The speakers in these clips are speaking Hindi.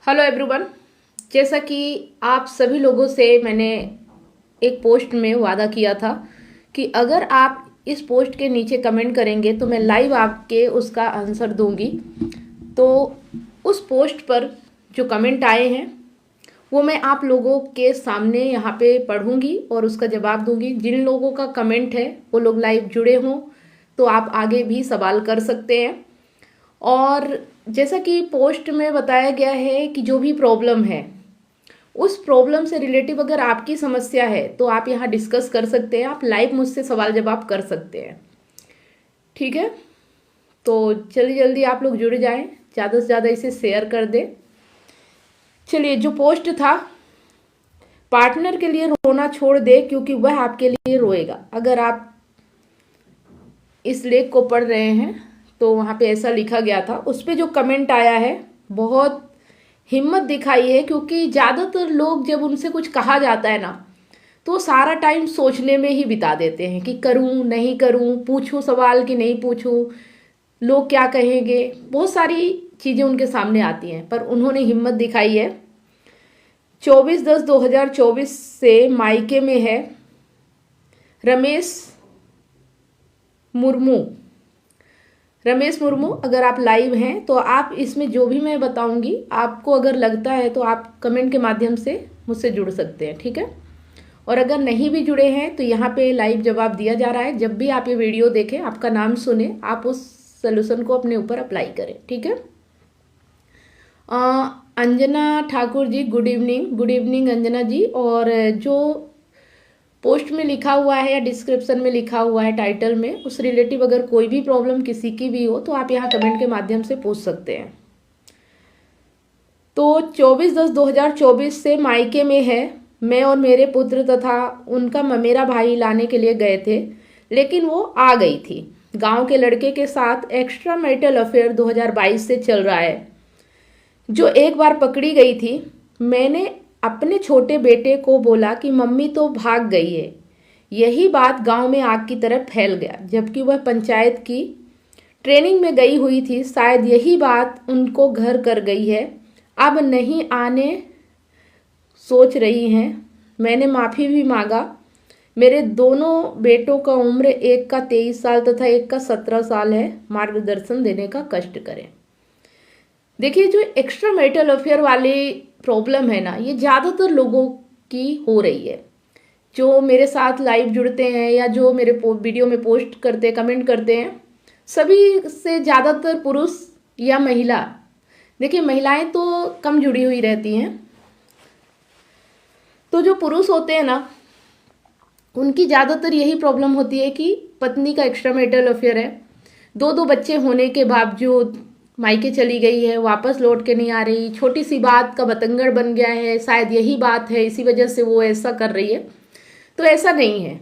Hello everyone. जैसा कि आप सभी लोगों से मैंने एक पोस्ट में वादा किया था कि अगर आप इस पोस्ट के नीचे कमेंट करेंगे तो मैं लाइव आपके उसका आंसर दूंगी। तो उस पोस्ट पर जो कमेंट आए हैं वो मैं आप लोगों के सामने यहाँ पे पढ़ूंगी और उसका जवाब दूंगी। जिन लोगों का कमेंट है वो लोग लाइव जुड़े हों तो आप आगे भी सवाल कर सकते हैं। और जैसा कि पोस्ट में बताया गया है कि जो भी प्रॉब्लम है उस प्रॉब्लम से रिलेटिव अगर आपकी समस्या है तो आप यहाँ डिस्कस कर सकते हैं। आप लाइव मुझसे सवाल जवाब कर सकते हैं, ठीक है। तो जल्दी जल्दी आप लोग जुड़ जाएं, ज़्यादा से ज़्यादा इसे शेयर कर दें। चलिए, जो पोस्ट था, पार्टनर के लिए रोना छोड़ दे क्योंकि वह आपके लिए रोएगा। अगर आप इस लेख को पढ़ रहे हैं तो वहाँ पे ऐसा लिखा गया था। उस पर जो कमेंट आया है बहुत हिम्मत दिखाई है, क्योंकि ज़्यादातर लोग जब उनसे कुछ कहा जाता है ना तो सारा टाइम सोचने में ही बिता देते हैं कि करूं नहीं करूं, पूछूं सवाल कि नहीं पूछूं, लोग क्या कहेंगे। बहुत सारी चीज़ें उनके सामने आती हैं, पर उन्होंने हिम्मत दिखाई है। 24/10/2024 से मायके में है रमेश मुर्मू। अगर आप लाइव हैं तो आप इसमें जो भी मैं बताऊंगी आपको अगर लगता है तो आप कमेंट के माध्यम से मुझसे जुड़ सकते हैं, ठीक है। और अगर नहीं भी जुड़े हैं तो यहाँ पे लाइव जवाब दिया जा रहा है। जब भी आप ये वीडियो देखें, आपका नाम सुने, आप उस सोल्यूशन को अपने ऊपर अप्लाई करें, ठीक है। अंजना ठाकुर जी, गुड इवनिंग अंजना जी। और जो पोस्ट में लिखा हुआ है या डिस्क्रिप्शन में लिखा हुआ है टाइटल में, उस रिलेटिव अगर कोई भी प्रॉब्लम किसी की भी हो तो आप यहाँ कमेंट के माध्यम से पूछ सकते हैं। तो 24/10/2024 से मायके में है। मैं और मेरे पुत्र तथा उनका ममेरा भाई लाने के लिए गए थे, लेकिन वो आ गई थी। गांव के लड़के के साथ एक्स्ट्रा मैरिटल अफेयर 2022 से चल रहा है, जो एक बार पकड़ी गई थी। मैंने अपने छोटे बेटे को बोला कि मम्मी तो भाग गई है। यही बात गांव में आग की तरह फैल गया, जबकि वह पंचायत की ट्रेनिंग में गई हुई थी। शायद यही बात उनको घर कर गई है। अब नहीं आने सोच रही हैं। मैंने माफ़ी भी मांगा। मेरे दोनों बेटों का उम्र, एक का 23 साल तथा एक का 17 साल है। मार्गदर्शन देने का कष्ट करें। देखिए, जो एक्स्ट्रा मैरिटल अफेयर वाली प्रॉब्लम है ना, ये ज़्यादातर लोगों की हो रही है। जो मेरे साथ लाइव जुड़ते हैं या जो मेरे वीडियो में पोस्ट करते, कमेंट करते हैं, सभी से ज़्यादातर पुरुष या महिला। देखिए, महिलाएं तो कम जुड़ी हुई रहती हैं। तो जो पुरुष होते हैं ना, उनकी ज़्यादातर यही प्रॉब्लम होती है कि पत्नी का एक्स्ट्रा मैरिटल अफेयर है। दो बच्चे होने के बावजूद मायके चली गई है, वापस लौट के नहीं आ रही, छोटी सी बात का बतंगड़ बन गया है। शायद यही बात है, इसी वजह से वो ऐसा कर रही है। तो ऐसा नहीं है।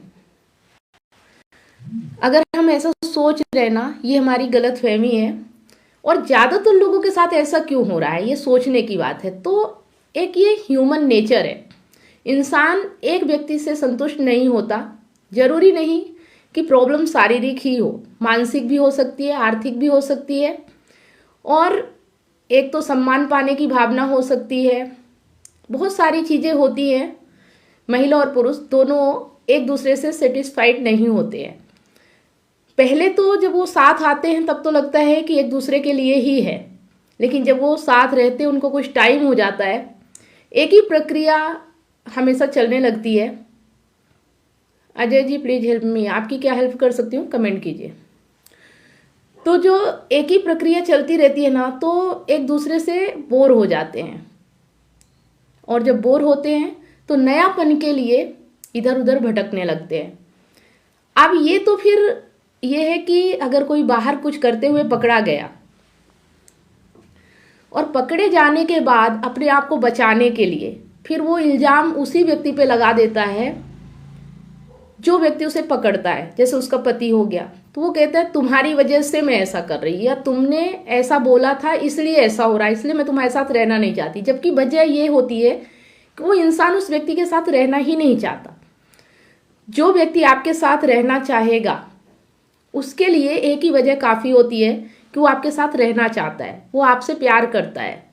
अगर हम ऐसा सोच रहे ना, ये हमारी गलत फहमी है। और ज़्यादातर लोगों के साथ ऐसा क्यों हो रहा है, ये सोचने की बात है। तो एक ये ह्यूमन नेचर है। इंसान एक व्यक्ति से संतुष्ट नहीं होता। जरूरी नहीं कि प्रॉब्लम शारीरिक ही हो, मानसिक भी हो सकती है, आर्थिक भी हो सकती है, और एक तो सम्मान पाने की भावना हो सकती है। बहुत सारी चीज़ें होती हैं। महिला और पुरुष दोनों एक दूसरे से सेटिस्फाइड नहीं होते हैं। पहले तो जब वो साथ आते हैं तब तो लगता है कि एक दूसरे के लिए ही है, लेकिन जब वो साथ रहते हैं, उनको कुछ टाइम हो जाता है, एक ही प्रक्रिया हमेशा चलने लगती है। Ajay ji, please help me. आपकी क्या हेल्प कर सकती हूँ, कमेंट कीजिए। तो जो एक ही प्रक्रिया चलती रहती है ना, तो एक दूसरे से बोर हो जाते हैं। और जब बोर होते हैं तो नयापन के लिए इधर उधर भटकने लगते हैं। अब ये तो फिर ये है कि अगर कोई बाहर कुछ करते हुए पकड़ा गया और पकड़े जाने के बाद अपने आप को बचाने के लिए फिर वो इल्जाम उसी व्यक्ति पे लगा देता है जो व्यक्ति उसे पकड़ता है। जैसे उसका पति हो गया, तो वो कहता है तुम्हारी वजह से मैं ऐसा कर रही, या तुमने ऐसा बोला था इसलिए ऐसा हो रहा है, इसलिए मैं तुम्हारे साथ रहना नहीं चाहती। जबकि वजह ये होती है कि वो इंसान उस व्यक्ति के साथ रहना ही नहीं चाहता। जो व्यक्ति आपके साथ रहना चाहेगा उसके लिए एक ही वजह काफ़ी होती है कि वो आपके साथ रहना चाहता है, वो आपसे प्यार करता है।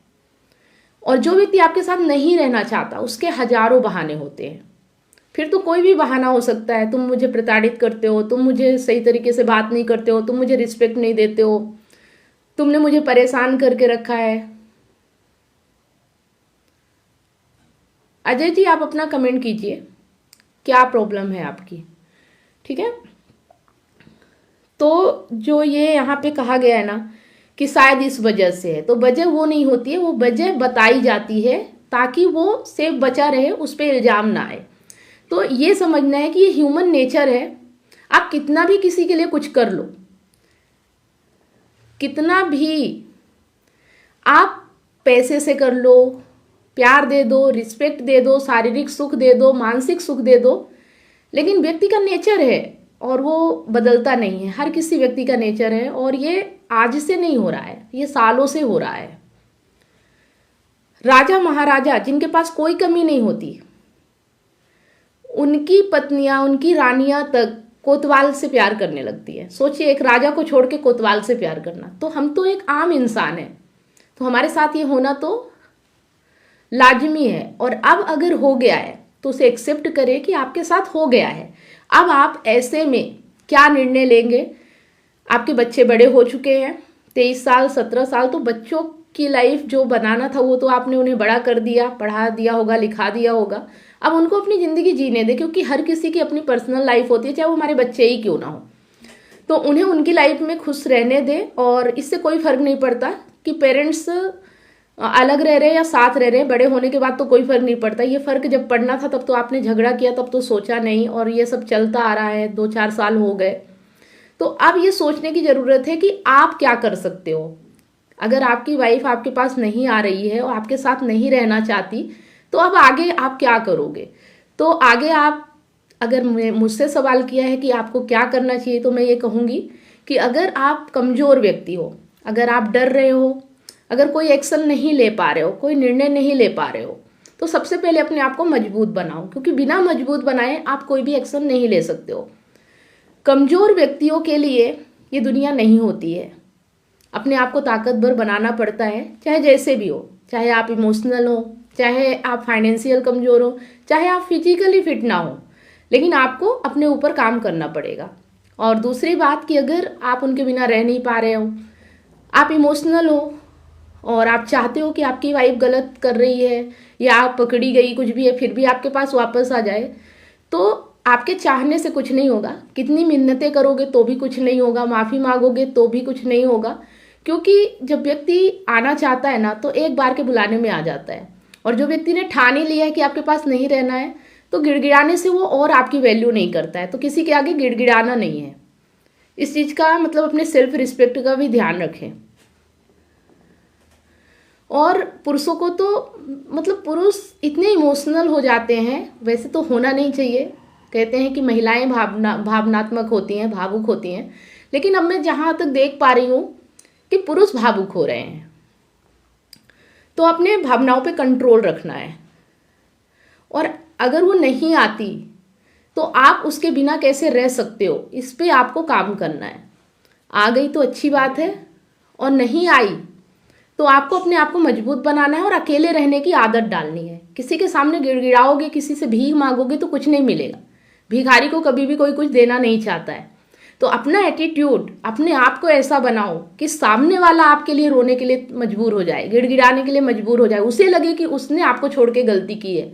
और जो व्यक्ति आपके साथ नहीं रहना चाहता उसके हजारों बहाने होते हैं। फिर तो कोई भी बहाना हो सकता है, तुम मुझे प्रताड़ित करते हो, तुम मुझे सही तरीके से बात नहीं करते हो, तुम मुझे रिस्पेक्ट नहीं देते हो, तुमने मुझे परेशान करके रखा है। अजय जी, आप अपना कमेंट कीजिए, क्या प्रॉब्लम है आपकी। ठीक है, तो जो ये यहाँ पे कहा गया है ना कि शायद इस वजह से है, तो वजह वो नहीं होती है, वो वजह बताई जाती है ताकि वो सेफ बचा रहे, उस पर इल्जाम ना आए। तो ये समझना है कि ये ह्यूमन नेचर है। आप कितना भी किसी के लिए कुछ कर लो, कितना भी आप पैसे से कर लो, प्यार दे दो, रिस्पेक्ट दे दो, शारीरिक सुख दे दो, मानसिक सुख दे दो, लेकिन व्यक्ति का नेचर है और वो बदलता नहीं है। हर किसी व्यक्ति का नेचर है और ये आज से नहीं हो रहा है, ये सालों से हो रहा है। राजा महाराजा जिनके पास कोई कमी नहीं होती, उनकी पत्नियां, उनकी रानियां तक कोतवाल से प्यार करने लगती है। सोचिए, एक राजा को छोड़ के कोतवाल से प्यार करना। तो हम तो एक आम इंसान है, तो हमारे साथ ये होना तो लाजमी है। और अब अगर हो गया है तो उसे एक्सेप्ट करें कि आपके साथ हो गया है। अब आप ऐसे में क्या निर्णय लेंगे? आपके बच्चे बड़े हो चुके हैं, 23 साल 17 साल, तो बच्चों की लाइफ जो बनाना था वो तो आपने उन्हें बड़ा कर दिया, पढ़ा दिया होगा, लिखा दिया होगा। अब उनको अपनी ज़िंदगी जीने दें, क्योंकि हर किसी की अपनी पर्सनल लाइफ होती है, चाहे वो हमारे बच्चे ही क्यों ना हो। तो उन्हें उनकी लाइफ में खुश रहने दें। और इससे कोई फर्क नहीं पड़ता कि पेरेंट्स अलग रह रहे हैं या साथ रह रहे हैं, बड़े होने के बाद तो कोई फर्क नहीं पड़ता। ये फर्क जब पड़ना था तब तो आपने झगड़ा किया, तब तो सोचा नहीं, और ये सब चलता आ रहा है, 2-4 साल हो गए। तो अब ये सोचने की ज़रूरत है कि आप क्या कर सकते हो। अगर आपकी वाइफ आपके पास नहीं आ रही है और आपके साथ नहीं रहना चाहती, तो अब आगे आप क्या करोगे? तो आगे आप, अगर मुझसे सवाल किया है कि आपको क्या करना चाहिए, तो मैं ये कहूँगी कि अगर आप कमज़ोर व्यक्ति हो, अगर आप डर रहे हो, अगर कोई एक्शन नहीं ले पा रहे हो, कोई निर्णय नहीं ले पा रहे हो, तो सबसे पहले अपने आप को मजबूत बनाओ, क्योंकि बिना मजबूत बनाए आप कोई भी एक्शन नहीं ले सकते हो। कमज़ोर व्यक्तियों के लिए ये दुनिया नहीं होती है। अपने आप को ताकतवर बनाना पड़ता है, चाहे जैसे भी हो, चाहे आप इमोशनल हो, चाहे आप फाइनेंशियल कमज़ोर हो, चाहे आप फिजिकली फिट ना हो, लेकिन आपको अपने ऊपर काम करना पड़ेगा। और दूसरी बात कि अगर आप उनके बिना रह नहीं पा रहे हो, आप इमोशनल हो और आप चाहते हो कि आपकी वाइफ गलत कर रही है या आप पकड़ी गई कुछ भी है, फिर भी आपके पास वापस आ जाए, तो आपके चाहने से कुछ नहीं होगा। कितनी मिन्नतें करोगे तो भी कुछ नहीं होगा, माफ़ी मांगोगे तो भी कुछ नहीं होगा, क्योंकि जब व्यक्ति आना चाहता है ना, तो एक बार के बुलाने में आ जाता है। और जो व्यक्ति ने ठान ही लिया है कि आपके पास नहीं रहना है, तो गिड़गिड़ाने से वो और आपकी वैल्यू नहीं करता है। तो किसी के आगे गिड़गिड़ाना नहीं है। इस चीज़ का मतलब अपने सेल्फ रिस्पेक्ट का भी ध्यान रखें। और पुरुषों को तो मतलब पुरुष इतने इमोशनल हो जाते हैं, वैसे तो होना नहीं चाहिए। कहते हैं कि महिलाएं भावनात्मक होती हैं, भावुक होती हैं, लेकिन अब मैं जहाँ तक देख पा रही हूँ कि पुरुष भावुक हो रहे हैं। तो अपने भावनाओं पे कंट्रोल रखना है, और अगर वो नहीं आती तो आप उसके बिना कैसे रह सकते हो, इस पे आपको काम करना है। आ गई तो अच्छी बात है, और नहीं आई तो आपको अपने आप को मजबूत बनाना है और अकेले रहने की आदत डालनी है। किसी के सामने गिड़गिड़ाओगे, किसी से भीख मांगोगे तो कुछ नहीं मिलेगा। भिखारी को कभी भी कोई कुछ देना नहीं चाहता है। तो अपना एटीट्यूड, अपने आप को ऐसा बनाओ कि सामने वाला आपके लिए रोने के लिए मजबूर हो जाए, गिड़गिड़ाने के लिए मजबूर हो जाए, उसे लगे कि उसने आपको छोड़ के गलती की है।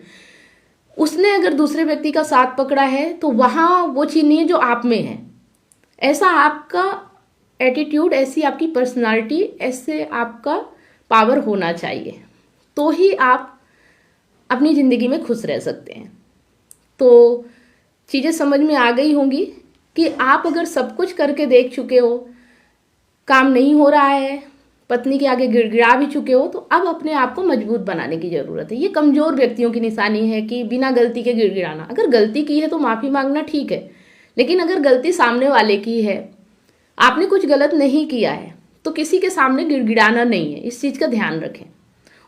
उसने अगर दूसरे व्यक्ति का साथ पकड़ा है तो वहाँ वो चीज़ नहीं है जो आप में है। ऐसा आपका एटीट्यूड, ऐसी आपकी पर्सनालिटी, ऐसे आपका पावर होना चाहिए, तो ही आप अपनी ज़िंदगी में खुश रह सकते हैं। तो चीज़ें समझ में आ गई होंगी कि आप अगर सब कुछ करके देख चुके हो, काम नहीं हो रहा है, पत्नी के आगे गिड़गिड़ा भी चुके हो, तो अब अपने आप को मजबूत बनाने की ज़रूरत है। ये कमज़ोर व्यक्तियों की निशानी है कि बिना गलती के गिड़गिड़ाना। अगर गलती की है तो माफ़ी मांगना ठीक है, लेकिन अगर गलती सामने वाले की है, आपने कुछ गलत नहीं किया है, तो किसी के सामने गिड़गिड़ाना नहीं है। इस चीज़ का ध्यान रखें।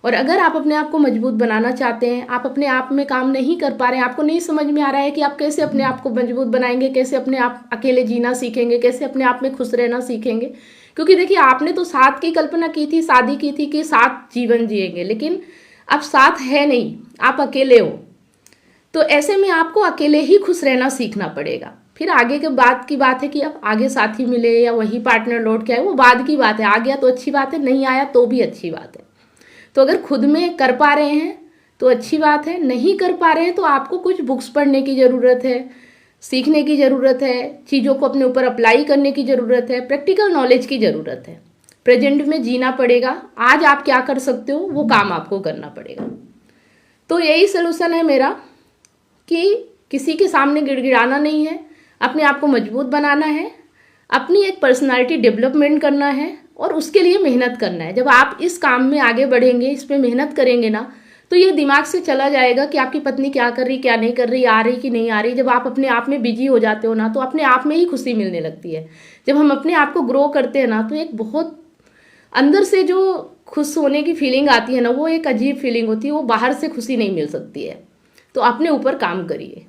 और अगर आप अपने आप को मजबूत बनाना चाहते हैं, आप अपने आप में काम नहीं कर पा रहे हैं, आपको नहीं समझ में आ रहा है कि आप कैसे अपने आप को मजबूत बनाएंगे, कैसे अपने आप अकेले जीना सीखेंगे, कैसे अपने आप में खुश रहना सीखेंगे। क्योंकि देखिए, आपने तो साथ की कल्पना की थी, शादी की थी कि साथ जीवन जिएंगे, लेकिन अब साथ है नहीं, आप अकेले हो। तो ऐसे में आपको अकेले ही खुश रहना सीखना पड़ेगा। फिर आगे के बाद की बात है कि अब आगे साथी मिले या वही पार्टनर लौट के आए, वो बाद की बात है। आ गया तो अच्छी बात है, नहीं आया तो भी अच्छी बात है। तो अगर खुद में कर पा रहे हैं तो अच्छी बात है, नहीं कर पा रहे हैं तो आपको कुछ बुक्स पढ़ने की ज़रूरत है, सीखने की ज़रूरत है, चीज़ों को अपने ऊपर अप्लाई करने की ज़रूरत है, प्रैक्टिकल नॉलेज की ज़रूरत है। प्रेजेंट में जीना पड़ेगा। आज आप क्या कर सकते हो वो काम आपको करना पड़ेगा। तो यही सलूशन है मेरा कि किसी के सामने गिड़गिड़ाना नहीं है, अपने आप को मजबूत बनाना है, अपनी एक पर्सनालिटी डेवलपमेंट करना है और उसके लिए मेहनत करना है। जब आप इस काम में आगे बढ़ेंगे, इस पर मेहनत करेंगे ना, तो ये दिमाग से चला जाएगा कि आपकी पत्नी क्या कर रही, क्या नहीं कर रही, आ रही कि नहीं आ रही। जब आप अपने आप में बिजी हो जाते हो ना, तो अपने आप में ही खुशी मिलने लगती है। जब हम अपने आप को ग्रो करते हैं ना, तो एक बहुत अंदर से जो खुश होने की फीलिंग आती है ना, वो एक अजीब फीलिंग होती है, वो बाहर से खुशी नहीं मिल सकती है। तो अपने ऊपर काम करिए,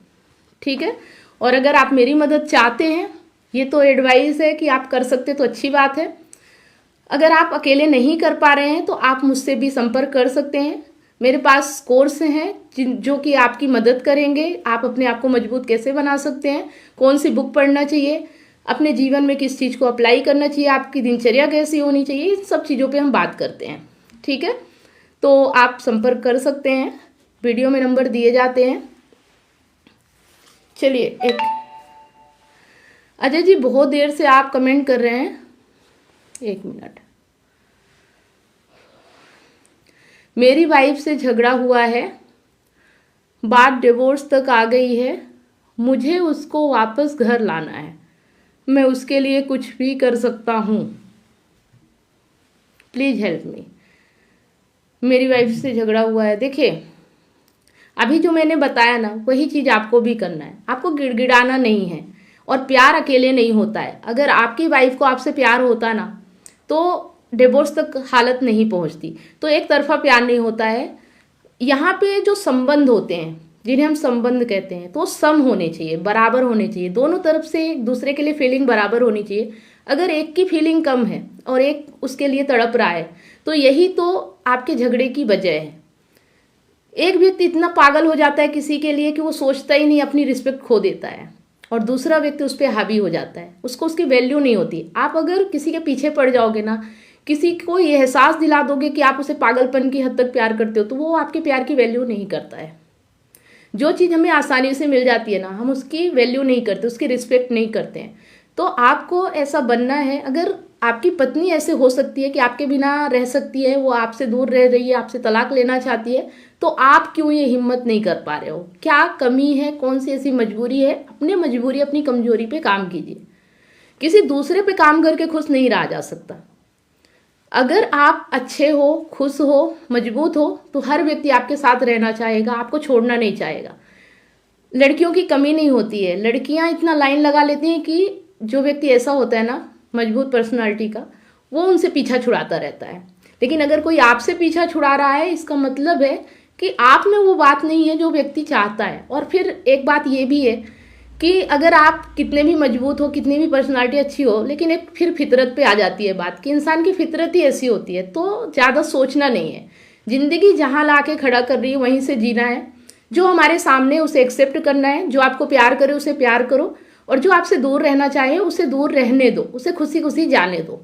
ठीक है। और अगर आप मेरी मदद चाहते हैं, ये तो एडवाइस है कि आप कर सकते तो अच्छी बात है। अगर आप अकेले नहीं कर पा रहे हैं तो आप मुझसे भी संपर्क कर सकते हैं। मेरे पास कोर्स हैं जो कि आपकी मदद करेंगे। आप अपने आप को मजबूत कैसे बना सकते हैं, कौन सी बुक पढ़ना चाहिए, अपने जीवन में किस चीज़ को अप्लाई करना चाहिए, आपकी दिनचर्या कैसी होनी चाहिए, इन सब चीज़ों पे हम बात करते हैं, ठीक है। तो आप संपर्क कर सकते हैं, वीडियो में नंबर दिए जाते हैं। चलिए, एक अजय जी बहुत देर से आप कमेंट कर रहे हैं, एक मिनट। मेरी वाइफ से झगड़ा हुआ है, बात डिवोर्स तक आ गई है, मुझे उसको वापस घर लाना है, मैं उसके लिए कुछ भी कर सकता हूँ, प्लीज़ हेल्प मी। मेरी वाइफ से झगड़ा हुआ है। देखिए, अभी जो मैंने बताया ना, वही चीज़ आपको भी करना है। आपको गिड़गिड़ाना नहीं है, और प्यार अकेले नहीं होता है। अगर आपकी वाइफ को आपसे प्यार होता ना, तो डिवोर्स तक हालत नहीं पहुंचती। तो एक तरफा प्यार नहीं होता है। यहाँ पे जो संबंध होते हैं, जिन्हें हम संबंध कहते हैं, तो सम होने चाहिए, बराबर होने चाहिए। दोनों तरफ से एक दूसरे के लिए फीलिंग बराबर होनी चाहिए। अगर एक की फीलिंग कम है और एक उसके लिए तड़प रहा है, तो यही तो आपके झगड़े की वजह है। एक व्यक्ति इतना पागल हो जाता है किसी के लिए कि वो सोचता ही नहीं, अपनी रिस्पेक्ट खो देता है, और दूसरा व्यक्ति उस पर हावी हो जाता है, उसको उसकी वैल्यू नहीं होती। आप अगर किसी के पीछे पड़ जाओगे ना, किसी को ये एहसास दिला दोगे कि आप उसे पागलपन की हद तक प्यार करते हो, तो वो आपके प्यार की वैल्यू नहीं करता है। जो चीज़ हमें आसानी से मिल जाती है ना, हम उसकी वैल्यू नहीं करते, उसकी रिस्पेक्ट नहीं करते हैं। तो आपको ऐसा बनना है। अगर आपकी पत्नी ऐसे हो सकती है कि आपके बिना रह सकती है, वो आपसे दूर रह रही है, आपसे तलाक लेना चाहती है, तो आप क्यों ये हिम्मत नहीं कर पा रहे हो? क्या कमी है, कौन सी ऐसी मजबूरी है? अपनी मजबूरी, अपनी कमजोरी पे काम कीजिए। किसी दूसरे पे काम करके खुश नहीं रहा जा सकता। अगर आप अच्छे हो, खुश हो, मजबूत हो, तो हर व्यक्ति आपके साथ रहना चाहेगा, आपको छोड़ना नहीं चाहेगा। लड़कियों की कमी नहीं होती है। लड़कियां इतना लाइन लगा लेती हैं कि जो व्यक्ति ऐसा होता है ना, मजबूत पर्सनालिटी का, वो उनसे पीछा छुड़ाता रहता है। लेकिन अगर कोई आपसे पीछा छुड़ा रहा है, इसका मतलब है कि आप में वो बात नहीं है जो व्यक्ति चाहता है। और फिर एक बात ये भी है कि अगर आप कितने भी मजबूत हो, कितनी भी पर्सनालिटी अच्छी हो, लेकिन एक फिर फितरत पे आ जाती है बात कि इंसान की फितरत ही ऐसी होती है। तो ज़्यादा सोचना नहीं है। जिंदगी जहाँ ला के खड़ा कर रही है वहीं से जीना है। जो हमारे सामने उसे एक्सेप्ट करना है। जो आपको प्यार करे उसे प्यार करो, और जो आपसे दूर रहना चाहे उसे दूर रहने दो, उसे खुशी खुशी जाने दो।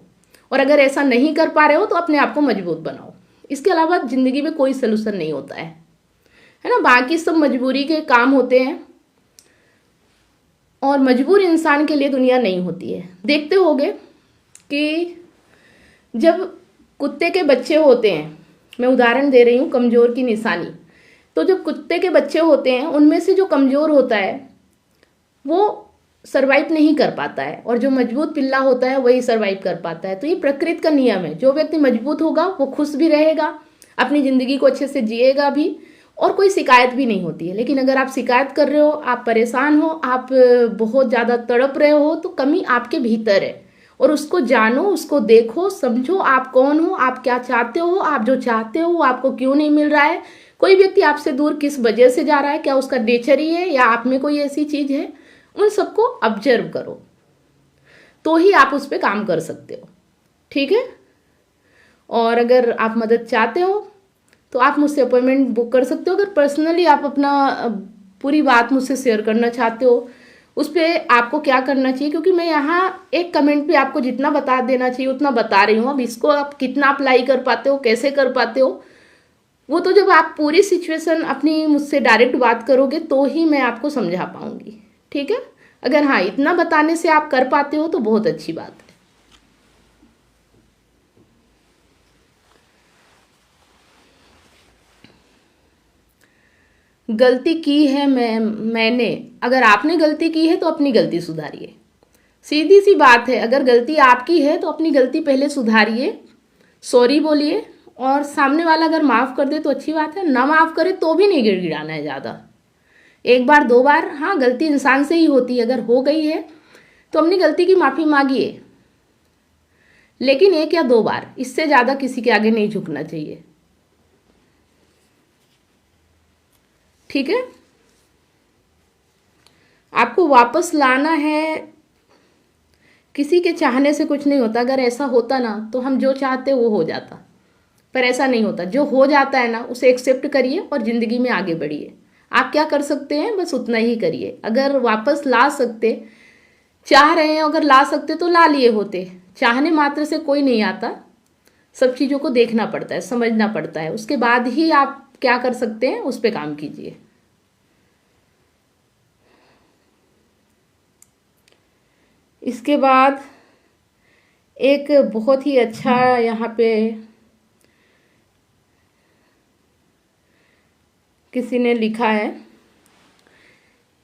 और अगर ऐसा नहीं कर पा रहे हो तो अपने आप को मजबूत बनाओ। इसके अलावा जिंदगी में कोई सलूशन नहीं होता है ना। बाकी सब मजबूरी के काम होते हैं, और मजबूर इंसान के लिए दुनिया नहीं होती है। देखते होगे कि जब कुत्ते के बच्चे होते हैं, मैं उदाहरण दे रही हूँ, कमज़ोर की निशानी। तो जब कुत्ते के बच्चे होते हैं, उनमें से जो कमज़ोर होता है वो सरवाइव नहीं कर पाता है, और जो मजबूत पिल्ला होता है वही सरवाइव कर पाता है। तो ये प्रकृति का नियम है। जो व्यक्ति मजबूत होगा वो खुश भी रहेगा, अपनी ज़िंदगी को अच्छे से जिएगा भी, और कोई शिकायत भी नहीं होती है। लेकिन अगर आप शिकायत कर रहे हो, आप परेशान हो, आप बहुत ज़्यादा तड़प रहे हो, तो कमी आपके भीतर है। और उसको जानो, उसको देखो, समझो आप कौन हो, आप क्या चाहते हो, आप जो चाहते हो वो आपको क्यों नहीं मिल रहा है। कोई व्यक्ति आपसे दूर किस वजह से जा रहा है, क्या उसका नेचर ही है या आप में कोई ऐसी चीज़ है? उन सबको ऑब्जर्व करो, तो ही आप उस पर काम कर सकते हो, ठीक है। और अगर आप मदद चाहते हो तो आप मुझसे अपॉइंटमेंट बुक कर सकते हो। अगर पर्सनली आप अपना पूरी बात मुझसे शेयर करना चाहते हो, उस पर आपको क्या करना चाहिए, क्योंकि मैं यहाँ एक कमेंट पे आपको जितना बता देना चाहिए उतना बता रही हूँ। अब इसको आप कितना अप्लाई कर पाते हो, कैसे कर पाते हो, वो तो जब आप पूरी सिचुएशन अपनी मुझसे डायरेक्ट बात करोगे तो ही मैं आपको समझा पाऊंगी। ठीक है, अगर हाँ इतना बताने से आप कर पाते हो तो बहुत अच्छी बात है। गलती की है मैंने, अगर आपने गलती की है तो अपनी गलती सुधारिए। सीधी सी बात है, अगर गलती आपकी है तो अपनी गलती पहले सुधारिए, सॉरी बोलिए, और सामने वाला अगर माफ़ कर दे तो अच्छी बात है, ना माफ़ करे तो भी नहीं गिड़गिड़ाना है ज़्यादा। एक बार दो बार हाँ गलती इंसान से ही होती है, अगर हो गई है तो अपनी गलती की माफ़ी मांगिए, लेकिन एक या दो बार, इससे ज़्यादा किसी के आगे नहीं झुकना चाहिए। ठीक है, आपको वापस लाना है, किसी के चाहने से कुछ नहीं होता। अगर ऐसा होता ना तो हम जो चाहते वो हो जाता, पर ऐसा नहीं होता। जो हो जाता है ना उसे एक्सेप्ट करिए और ज़िंदगी में आगे बढ़िए। आप क्या कर सकते हैं, बस उतना ही करिए। अगर वापस ला सकते, चाह रहे हैं, अगर ला सकते तो ला लिए होते। चाहने मात्र से कोई नहीं आता, सब चीज़ों को देखना पड़ता है, समझना पड़ता है, उसके बाद ही आप क्या कर सकते हैं उस पर काम कीजिए। इसके बाद एक बहुत ही अच्छा यहाँ पे किसी ने लिखा है,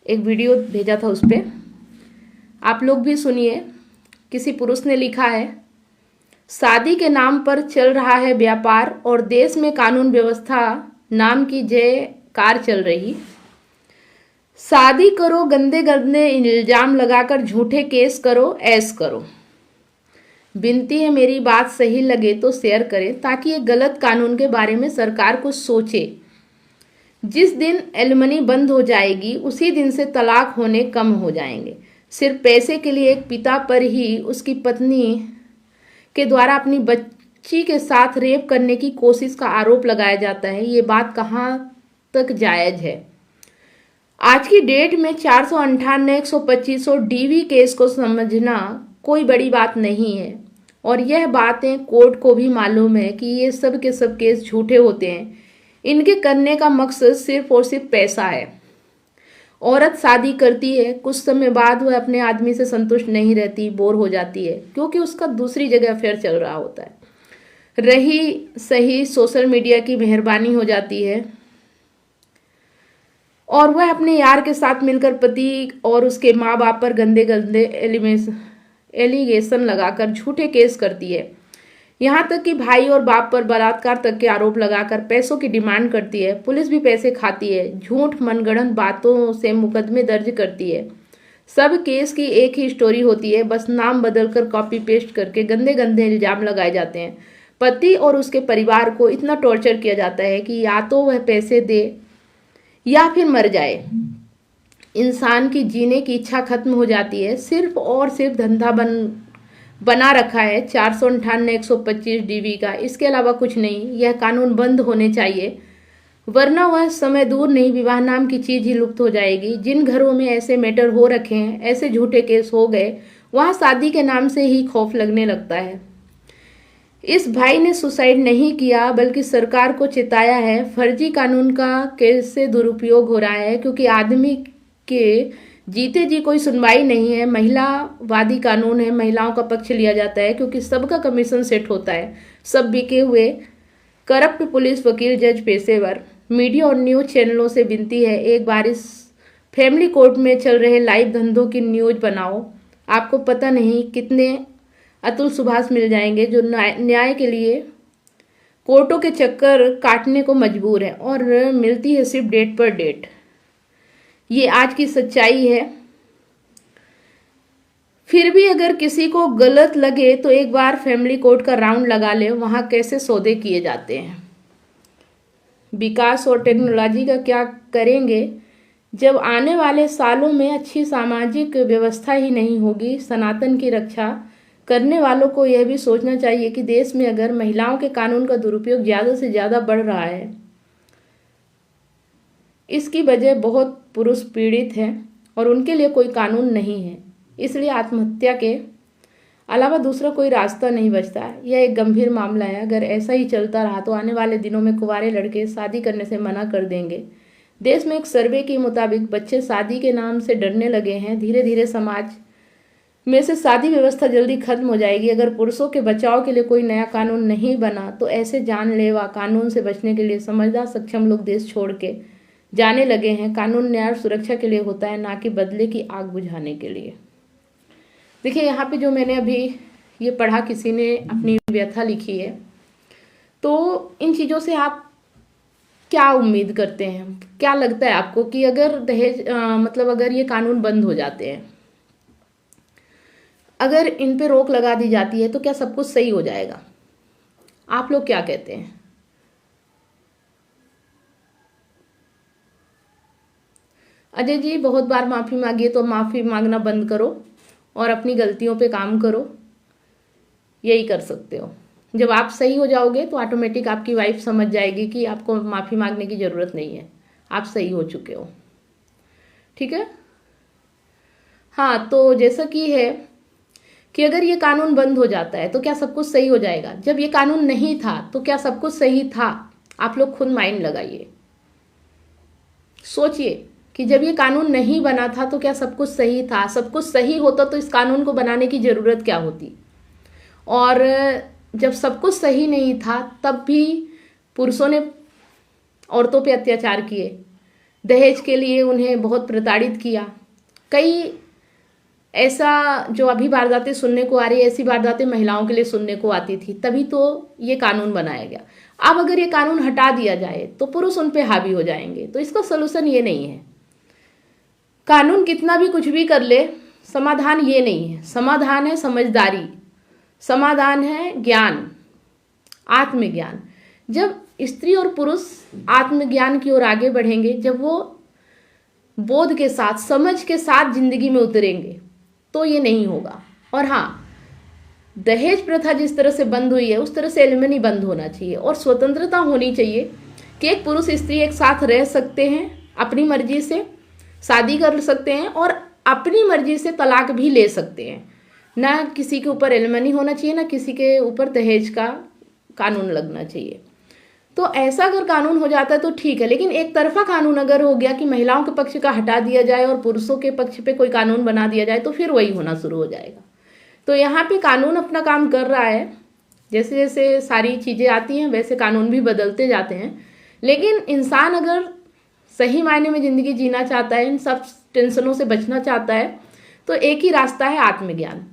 एक वीडियो भेजा था, उस पर आप लोग भी सुनिए। किसी पुरुष ने लिखा है, शादी के नाम पर चल रहा है व्यापार और देश में कानून व्यवस्था नाम की जयकार चल रही। शादी करो, गंदे गंदे इल्जाम लगाकर झूठे केस करो, ऐश करो। विनती है मेरी बात सही लगे तो शेयर करें, ताकि ये गलत कानून के बारे में सरकार कुछ सोचे। जिस दिन एलिमनी बंद हो जाएगी उसी दिन से तलाक होने कम हो जाएंगे। सिर्फ पैसे के लिए एक पिता पर ही उसकी पत्नी के द्वारा अपनी बच्ची के साथ रेप करने की कोशिश का आरोप लगाया जाता है। ये बात कहाँ तक जायज है? आज की डेट में 458, 125 डीवी केस को समझना कोई बड़ी बात नहीं है, और यह बातें कोर्ट को भी मालूम है कि ये सब के सब केस झूठे होते हैं। इनके करने का मकसद सिर्फ और सिर्फ पैसा है। औरत शादी करती है, कुछ समय बाद वह अपने आदमी से संतुष्ट नहीं रहती, बोर हो जाती है, क्योंकि उसका दूसरी जगह अफेयर चल रहा होता है। रही सही सोशल मीडिया की मेहरबानी हो जाती है और वह अपने यार के साथ मिलकर पति और उसके माँ बाप पर गंदे गंदे एलिगेशन लगाकर झूठे केस करती है। यहाँ तक कि भाई और बाप पर बलात्कार तक के आरोप लगाकर पैसों की डिमांड करती है। पुलिस भी पैसे खाती है, झूठ मनगढ़ंत बातों से मुकदमे दर्ज करती है। सब केस की एक ही स्टोरी होती है, बस नाम बदलकर कॉपी पेस्ट करके गंदे गंदे इल्जाम लगाए जाते हैं। पति और उसके परिवार को इतना टॉर्चर किया जाता है कि या तो वह पैसे दे या फिर मर जाए। इंसान की जीने की इच्छा खत्म हो जाती है। सिर्फ और सिर्फ धंधा बना रखा है 458, 125 डीवी का, इसके अलावा कुछ नहीं। यह कानून बंद होने चाहिए, वरना वह समय दूर नहीं विवाह नाम की चीज ही लुप्त हो जाएगी। जिन घरों में ऐसे मैटर हो रखे हैं, ऐसे झूठे केस हो गए, वहां शादी के नाम से ही खौफ लगने लगता है। इस भाई ने सुसाइड नहीं किया, बल्कि सरकार को चिताया है। फर्जी कानून का कैसे दुरुपयोग हो रहा है, क्योंकि आदमी के जीते जी कोई सुनवाई नहीं है। महिलावादी कानून है, महिलाओं का पक्ष लिया जाता है, क्योंकि सबका कमीशन सेट होता है। सब बिके हुए, करप्ट पुलिस, वकील, जज, पेशेवर। मीडिया और न्यूज चैनलों से विनती है, एक बार इस फैमिली कोर्ट में चल रहे लाइव धंधों की न्यूज बनाओ। आपको पता नहीं कितने अतुल सुभाष मिल जाएंगे जो न्याय के लिए कोर्टों के चक्कर काटने को मजबूर है, और मिलती है सिर्फ डेट पर डेट। ये आज की सच्चाई है। फिर भी अगर किसी को गलत लगे तो एक बार फैमिली कोर्ट का राउंड लगा ले, वहां कैसे सौदे किए जाते हैं। विकास और टेक्नोलॉजी का क्या करेंगे जब आने वाले सालों में अच्छी सामाजिक व्यवस्था ही नहीं होगी। सनातन की रक्षा करने वालों को यह भी सोचना चाहिए कि देश में अगर महिलाओं के कानून का दुरुपयोग ज़्यादा से ज़्यादा बढ़ रहा है, इसकी वजह बहुत पुरुष पीड़ित हैं और उनके लिए कोई कानून नहीं है। इसलिए आत्महत्या के अलावा दूसरा कोई रास्ता नहीं बचता है। यह एक गंभीर मामला है। अगर ऐसा ही चलता रहा तो आने वाले दिनों में कुंवारे लड़के शादी करने से मना कर देंगे। देश में एक सर्वे के मुताबिक बच्चे शादी के नाम से डरने लगे हैं। धीरे धीरे समाज में से शादी व्यवस्था जल्दी खत्म हो जाएगी। अगर पुरुषों के बचाव के लिए कोई नया कानून नहीं बना तो ऐसे जानलेवा कानून से बचने के लिए समझदार सक्षम लोग देश छोड़ के जाने लगे हैं। कानून न्याय और सुरक्षा के लिए होता है, ना कि बदले की आग बुझाने के लिए। देखिए यहाँ पे जो मैंने अभी ये पढ़ा, किसी ने अपनी व्यथा लिखी है, तो इन चीज़ों से आप क्या उम्मीद करते हैं? क्या लगता है आपको कि अगर दहेज मतलब अगर ये कानून बंद हो जाते हैं, अगर इन पे रोक लगा दी जाती है तो क्या सब कुछ सही हो जाएगा? आप लोग क्या कहते हैं? अजय जी, बहुत बार माफ़ी मांगी है तो माफ़ी मांगना बंद करो और अपनी गलतियों पे काम करो। यही कर सकते हो। जब आप सही हो जाओगे तो ऑटोमेटिक आपकी वाइफ समझ जाएगी कि आपको माफ़ी मांगने की ज़रूरत नहीं है, आप सही हो चुके हो। ठीक है। हाँ, तो जैसा कि है कि अगर ये कानून बंद हो जाता है तो क्या सब कुछ सही हो जाएगा? जब ये कानून नहीं था तो क्या सब कुछ सही था? आप लोग खुद माइंड लगाइए, सोचिए कि जब ये कानून नहीं बना था तो क्या सब कुछ सही था? सब कुछ सही होता तो इस कानून को बनाने की ज़रूरत क्या होती? और जब सब कुछ सही नहीं था तब भी पुरुषों ने औरतों पे अत्याचार किए, दहेज के लिए उन्हें बहुत प्रताड़ित किया। कई ऐसा जो अभी वारदातें सुनने को आ रही है, ऐसी वारदातें महिलाओं के लिए सुनने को आती थी, तभी तो ये कानून बनाया गया। अब अगर ये कानून हटा दिया जाए तो पुरुष उन पे हावी हो जाएंगे। तो इसका सलूशन ये नहीं है। कानून कितना भी कुछ भी कर ले, समाधान ये नहीं है। समाधान है समझदारी, समाधान है ज्ञान, आत्मज्ञान। जब स्त्री और पुरुष आत्मज्ञान की ओर आगे बढ़ेंगे, जब वो बोध के साथ, समझ के साथ जिंदगी में उतरेंगे, तो ये नहीं होगा। और हाँ, दहेज प्रथा जिस तरह से बंद हुई है उस तरह से एलिमनी बंद होना चाहिए और स्वतंत्रता होनी चाहिए कि एक पुरुष स्त्री एक साथ रह सकते हैं, अपनी मर्जी से शादी कर सकते हैं और अपनी मर्जी से तलाक भी ले सकते हैं। ना किसी के ऊपर एलिमनी होना चाहिए, ना किसी के ऊपर दहेज का कानून लगना चाहिए। तो ऐसा अगर कानून हो जाता है तो ठीक है, लेकिन एक तरफा कानून अगर हो गया कि महिलाओं के पक्ष का हटा दिया जाए और पुरुषों के पक्ष पे कोई कानून बना दिया जाए, तो फिर वही होना शुरू हो जाएगा। तो यहाँ पे कानून अपना काम कर रहा है। जैसे जैसे सारी चीज़ें आती हैं वैसे कानून भी बदलते जाते हैं। लेकिन इंसान अगर सही मायने में ज़िंदगी जीना चाहता है, इन सब टेंशनों से बचना चाहता है, तो एक ही रास्ता है आत्मज्ञान।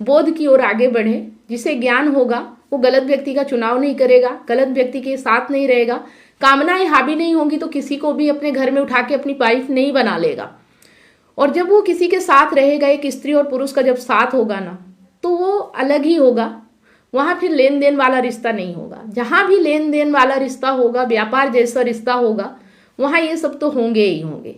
बोध की ओर आगे बढ़े। जिसे ज्ञान होगा वो गलत व्यक्ति का चुनाव नहीं करेगा, गलत व्यक्ति के साथ नहीं रहेगा, कामनाएं हावी नहीं होंगी तो किसी को भी अपने घर में उठा के अपनी वाइफ नहीं बना लेगा। और जब वो किसी के साथ रहेगा, एक स्त्री और पुरुष का जब साथ होगा ना, तो वो अलग ही होगा। वहाँ फिर लेन देन वाला रिश्ता नहीं होगा। जहाँ भी लेन देन वाला रिश्ता होगा, व्यापार जैसा रिश्ता होगा, वहाँ ये सब तो होंगे ही होंगे।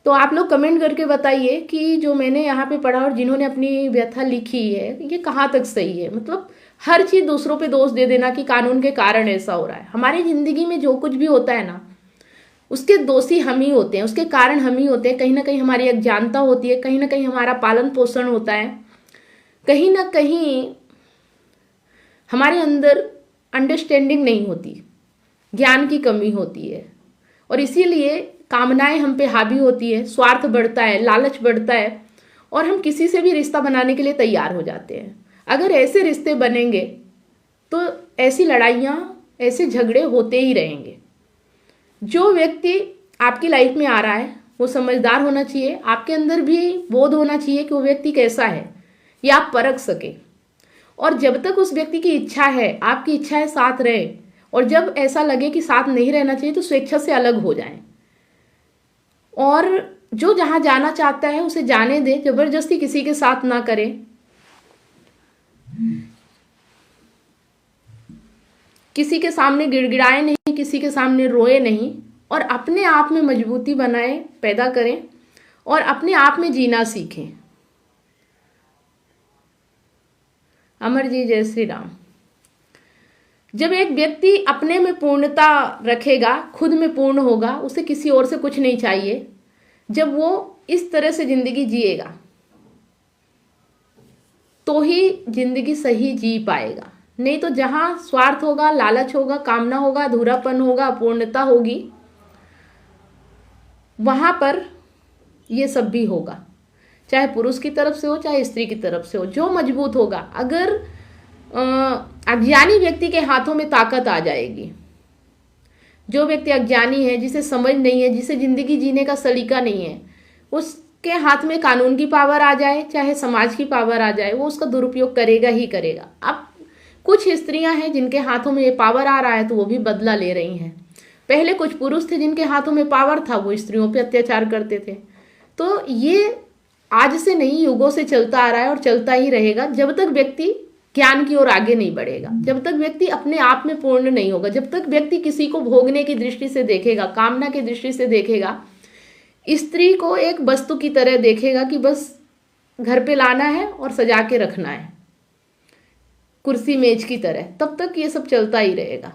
तो आप लोग कमेंट करके बताइए कि जो मैंने यहाँ पे पढ़ा और जिन्होंने अपनी व्यथा लिखी है, ये कहाँ तक सही है। मतलब हर चीज़ दूसरों पे दोष दे देना कि कानून के कारण ऐसा हो रहा है। हमारी ज़िंदगी में जो कुछ भी होता है ना, उसके दोषी हम ही होते हैं, उसके कारण हम ही होते हैं। कहीं ना कहीं हमारी अज्ञानता होती है, कहीं ना कहीं हमारा पालन पोषण होता है, कहीं ना कहीं हमारे अंदर अंडरस्टैंडिंग नहीं होती, ज्ञान की कमी होती है और इसीलिए कामनाएं हम पे हावी होती है, स्वार्थ बढ़ता है, लालच बढ़ता है और हम किसी से भी रिश्ता बनाने के लिए तैयार हो जाते हैं। अगर ऐसे रिश्ते बनेंगे तो ऐसी लड़ाइयाँ, ऐसे झगड़े होते ही रहेंगे। जो व्यक्ति आपकी लाइफ में आ रहा है वो समझदार होना चाहिए, आपके अंदर भी बोध होना चाहिए कि वो व्यक्ति कैसा है, ये आप परख सके। और जब तक उस व्यक्ति की इच्छा है, आपकी इच्छा है साथ रहे, और जब ऐसा लगे कि साथ नहीं रहना चाहिए तो स्वेच्छा से अलग हो जाएं। और जो जहाँ जाना चाहता है उसे जाने दे, जबरदस्ती किसी के साथ ना करें। किसी के सामने गिड़गिड़ाए नहीं, किसी के सामने रोए नहीं और अपने आप में मजबूती बनाए, पैदा करें और अपने आप में जीना सीखें। अमर जी जय श्री राम। जब एक व्यक्ति अपने में पूर्णता रखेगा, खुद में पूर्ण होगा, उसे किसी और से कुछ नहीं चाहिए, जब वो इस तरह से जिंदगी जिएगा तो ही जिंदगी सही जी पाएगा। नहीं तो जहां स्वार्थ होगा, लालच होगा, कामना होगा, अधूरापन होगा, अपूर्णता होगी, वहां पर ये सब भी होगा, चाहे पुरुष की तरफ से हो चाहे स्त्री की तरफ से हो। जो मजबूत होगा, अगर अज्ञानी व्यक्ति के हाथों में ताकत आ जाएगी, जो व्यक्ति अज्ञानी है, जिसे समझ नहीं है, जिसे जिंदगी जीने का सलीका नहीं है, उसके हाथ में कानून की पावर आ जाए चाहे समाज की पावर आ जाए, वो उसका दुरुपयोग करेगा ही करेगा। अब कुछ स्त्रियां हैं जिनके हाथों में ये पावर आ रहा है तो वो भी बदला ले रही हैं। पहले कुछ पुरुष थे जिनके हाथों में पावर था, वो स्त्रियों पे अत्याचार करते थे। तो ये आज से नहीं, युगों से चलता आ रहा है और चलता ही रहेगा, जब तक व्यक्ति ज्ञान की ओर आगे नहीं बढ़ेगा, जब तक व्यक्ति अपने आप में पूर्ण नहीं होगा, जब तक व्यक्ति किसी को भोगने की दृष्टि से देखेगा, कामना की दृष्टि से देखेगा, स्त्री को एक वस्तु की तरह देखेगा कि बस घर पे लाना है और सजा के रखना है, कुर्सी मेज की तरह, तब तक ये सब चलता ही रहेगा।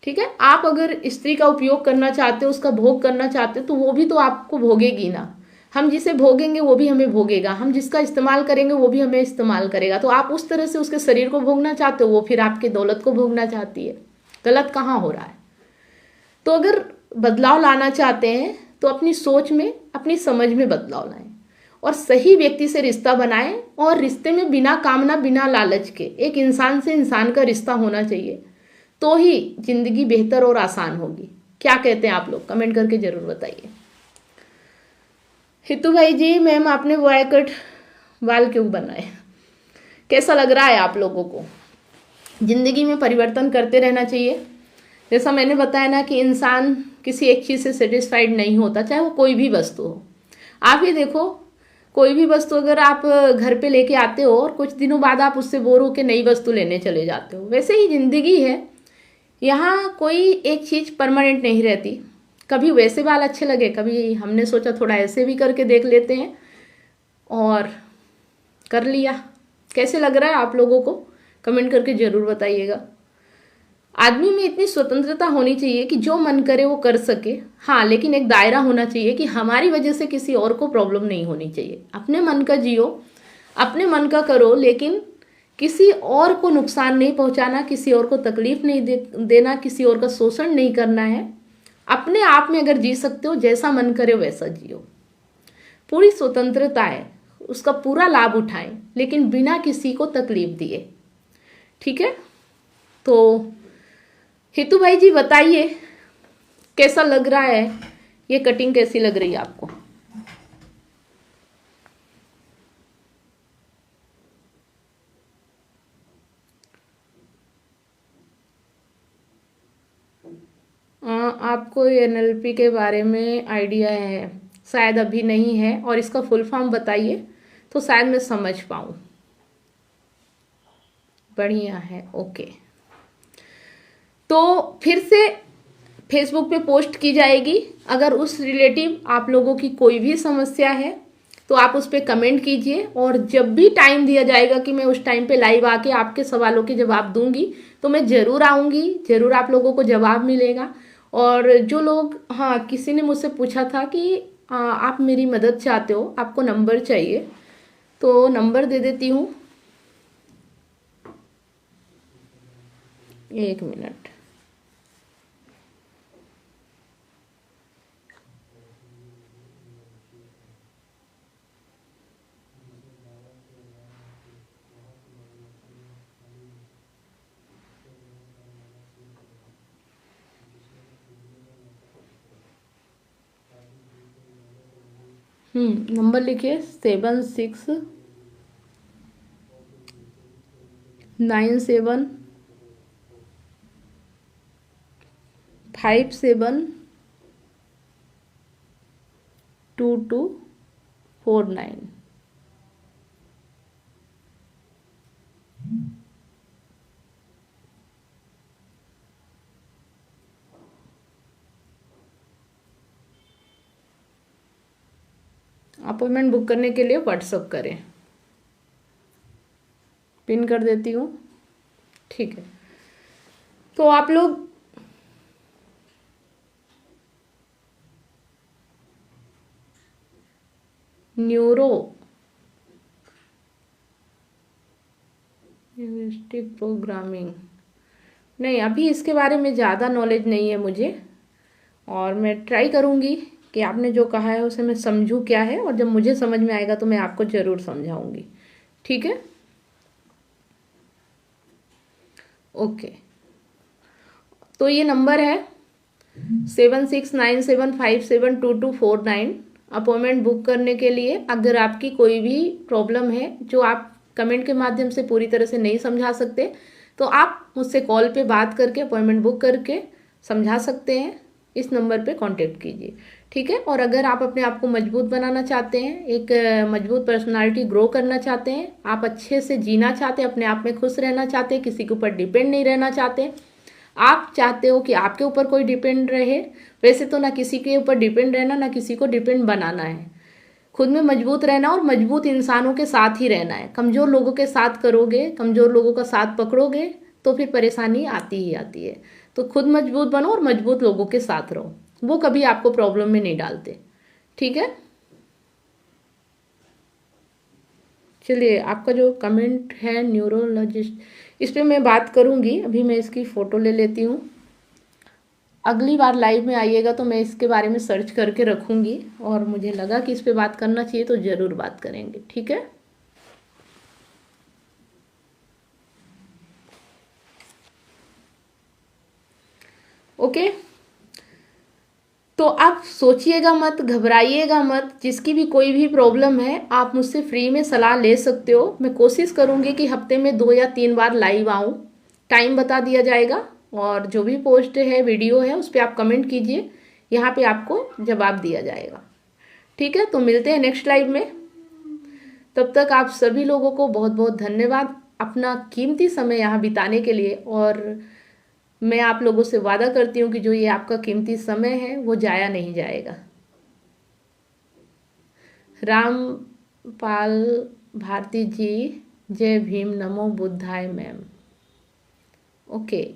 ठीक है, आप अगर स्त्री का उपयोग करना चाहते हो, उसका भोग करना चाहते हो, तो वो भी तो आपको भोगेगी ना। हम जिसे भोगेंगे वो भी हमें भोगेगा, हम जिसका इस्तेमाल करेंगे वो भी हमें इस्तेमाल करेगा। तो आप उस तरह से उसके शरीर को भोगना चाहते हो, वो फिर आपके दौलत को भोगना चाहती है। गलत कहाँ हो रहा है? तो अगर बदलाव लाना चाहते हैं तो अपनी सोच में, अपनी समझ में बदलाव लाएं और सही व्यक्ति से रिश्ता बनाएं। और रिश्ते में बिना कामना, बिना लालच के एक इंसान से इंसान का रिश्ता होना चाहिए, तो ही जिंदगी बेहतर और आसान होगी। क्या कहते हैं आप लोग? कमेंट करके जरूर बताइए। हितू भाई जी, मैम आपने बॉय कट बाल क्यों बनाए? कैसा लग रहा है आप लोगों को? जिंदगी में परिवर्तन करते रहना चाहिए। जैसा मैंने बताया ना कि इंसान किसी एक चीज़ से सेटिस्फाइड नहीं होता, चाहे वो कोई भी वस्तु हो। आप ही देखो, कोई भी वस्तु अगर आप घर पे लेके आते हो और कुछ दिनों बाद आप उससे बोर होकर नई वस्तु लेने चले जाते हो, वैसे ही जिंदगी है। यहाँ कोई एक चीज़ परमानेंट नहीं रहती। कभी वैसे बाल अच्छे लगे, कभी हमने सोचा थोड़ा ऐसे भी करके देख लेते हैं और कर लिया। कैसे लग रहा है आप लोगों को? कमेंट करके ज़रूर बताइएगा। आदमी में इतनी स्वतंत्रता होनी चाहिए कि जो मन करे वो कर सके। हाँ, लेकिन एक दायरा होना चाहिए कि हमारी वजह से किसी और को प्रॉब्लम नहीं होनी चाहिए। अपने मन का जियो, अपने मन का करो, लेकिन किसी और को नुकसान नहीं पहुंचाना, किसी और को तकलीफ नहीं देना, किसी और का शोषण नहीं करना है। अपने आप में अगर जी सकते हो, जैसा मन करे वैसा जियो। पूरी स्वतंत्रता है, उसका पूरा लाभ उठाएं, लेकिन बिना किसी को तकलीफ दिए। ठीक है, तो हितू भाई जी बताइए कैसा लग रहा है? ये कटिंग कैसी लग रही है आपको? आपको एनएलपी के बारे में आइडिया है? शायद अभी नहीं है, और इसका फुल फॉर्म बताइए तो शायद मैं समझ पाऊँ। बढ़िया है, ओके। तो फिर से फेसबुक पे पोस्ट की जाएगी। अगर उस रिलेटिव आप लोगों की कोई भी समस्या है तो आप उस पर कमेंट कीजिए, और जब भी टाइम दिया जाएगा कि मैं उस टाइम पे लाइव आके आपके सवालों के जवाब दूंगी, तो मैं ज़रूर आऊँगी, ज़रूर आप लोगों को जवाब मिलेगा। और जो लोग, हाँ, किसी ने मुझसे पूछा था कि आप मेरी मदद चाहते हो, आपको नंबर चाहिए, तो नंबर दे देती हूँ। एक मिनट। नंबर लिखिए 7697572249। अपॉइंटमेंट बुक करने के लिए व्हाट्सअप करें। पिन कर देती हूँ। ठीक है, तो आप लोग न्यूरो लिंग्विस्टिक प्रोग्रामिंग, नहीं अभी इसके बारे में ज़्यादा नॉलेज नहीं है मुझे, और मैं ट्राई करूँगी कि आपने जो कहा है उसे मैं समझूँ क्या है, और जब मुझे समझ में आएगा तो मैं आपको ज़रूर समझाऊंगी। ठीक है, ओके। तो ये नंबर है 7697572249। अपॉइंटमेंट बुक करने के लिए अगर आपकी कोई भी प्रॉब्लम है जो आप कमेंट के माध्यम से पूरी तरह से नहीं समझा सकते, तो आप मुझसे कॉल पे बात करके अपॉइंटमेंट बुक करके समझा सकते हैं। इस नंबर पे कांटेक्ट कीजिए। ठीक है, और अगर आप अपने आप को मजबूत बनाना चाहते हैं, एक मजबूत पर्सनालिटी ग्रो करना चाहते हैं, आप अच्छे से जीना चाहते हैं, अपने आप में खुश रहना चाहते हैं, किसी के ऊपर डिपेंड नहीं रहना चाहते, आप चाहते हो कि आपके ऊपर कोई डिपेंड रहे, वैसे तो ना किसी के ऊपर डिपेंड रहना ना किसी को डिपेंड बनाना है, खुद में मजबूत रहना और मजबूत इंसानों के साथ ही रहना है। कमज़ोर लोगों के साथ करोगे, कमज़ोर लोगों का साथ पकड़ोगे तो फिर परेशानी आती ही आती है। तो खुद मजबूत बनो और मजबूत लोगों के साथ रहो, वो कभी आपको प्रॉब्लम में नहीं डालते। ठीक है, चलिए आपका जो कमेंट है न्यूरोलॉजिस्ट, इस पर मैं बात करूँगी। अभी मैं इसकी फ़ोटो ले लेती हूँ। अगली बार लाइव में आइएगा तो मैं इसके बारे में सर्च करके रखूँगी, और मुझे लगा कि इस पर बात करना चाहिए तो ज़रूर बात करेंगे। ठीक है, ओके। तो आप सोचिएगा मत, घबराइएगा मत, जिसकी भी कोई भी प्रॉब्लम है आप मुझसे फ्री में सलाह ले सकते हो। मैं कोशिश करूँगी कि हफ्ते में 2 या 3 बार लाइव आऊँ, टाइम बता दिया जाएगा, और जो भी पोस्ट है वीडियो है उस पर आप कमेंट कीजिए, यहाँ पे आपको जवाब दिया जाएगा। ठीक है, तो मिलते हैं नेक्स्ट लाइव में। तब तक आप सभी लोगों को बहुत बहुत धन्यवाद अपना कीमती समय यहाँ बिताने के लिए, और मैं आप लोगों से वादा करती हूँ कि जो ये आपका कीमती समय है वो जाया नहीं जाएगा। रामपाल भारती जी, जय भीम, नमो बुद्धाय मैम। ओके,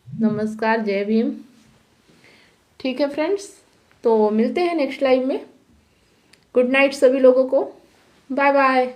नमस्कार, जय भीम। ठीक है फ्रेंड्स, तो मिलते हैं नेक्स्ट लाइव में। गुड नाइट सभी लोगों को, बाय बाय।